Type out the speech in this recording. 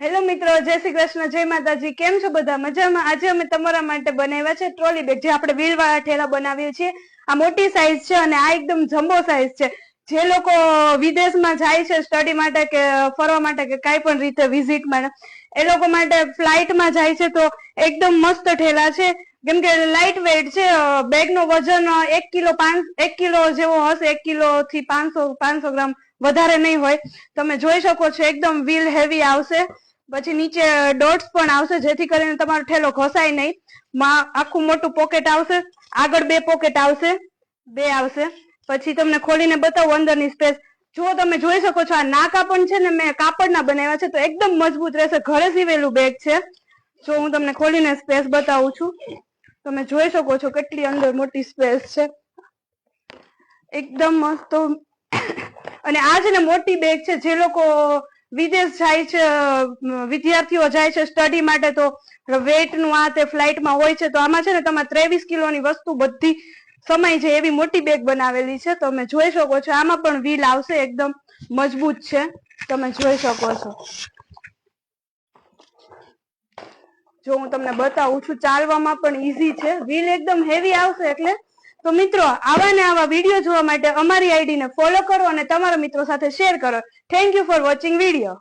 Hello મિત્રો, જય શ્રી કૃષ્ણ, જય માતાજી. કેમ છો બધા? મજામાં? આજે અમે તમારા માટે બનાવ્યા છે ટ્રોલી બેગ, જે આપણે વ્હીલ વાળા ઠેલા બનાવીએ છીએ. આ મોટી સાઈઝ છે અને આ એકદમ જમ્બો સાઈઝ છે. જે લોકો વિદેશમાં જાય છે સ્ટડી માટે કે ફરવા માટે કે કાંઈ પણ રીતે વિઝિટ માટે, એ લોકો માટે ફ્લાઇટમાં જાય છે તો એકદમ મસ્ત ઠેલા છે. કેમ કે લાઇટ વેઇટ છે. બેગ નું વજન 1 કિલો જેવો હશે. 1 કિલો થી 500 ગ્રામ વધારે નહીં હોય. તમે જોઈ શકો છો એકદમ વ્હીલ હેવી આવશે. પછી નીચે ડોટ્સ પણ આવશે, જેથી કરીને તમારો ઠેલો ઘસાય નહીં. આખું મોટું પોકેટ આવશે, આગળ 2 પોકેટ આવશે, 2 આવશે. પછી તમને ખોલીને બતાવું અંદરની સ્પેસ. જો તમે જોઈ શકો છો, આ નાકા પણ છે ને મેં કાપડના બનાવ્યા છે, તો એકદમ મજબૂત રહેશે. ઘરે સીવેલું બેગ છે. જો હું તમને ખોલીને સ્પેસ બતાવું છું, તમે જોઈ શકો છો કેટલી અંદર મોટી સ્પેસ છે, એકદમ મસ્ત. અને આ છે ને મોટી બેગ છે. જે લોકો વિદેશ જાય છે, વિદ્યાર્થીઓ જાય છે સ્ટડી માટે, તો વેઇટ નું આ તે ફ્લાઇટમાં હોય છે, તો આમાં છે ને તમારે 23 કિલોની વસ્તુ બધી સમય છે એવી મોટી બેગ બનાવેલી છે. તમે જોઈ શકો છો, આમાં પણ વ્હીલ આવશે, એકદમ મજબૂત છે. તમે જોઈ શકો છો. જો હું તમને બતાવું છું, ચાલવામાં પણ ઈઝી છે. વ્હીલ એકદમ હેવી આવશે એટલે. તો મિત્રો, આવા ને આવા વિડીયો જોવા માટે અમારી આઈડી ને ફોલો કરો અને તમારા મિત્રો સાથે શેર કરો. Thank you for watching video.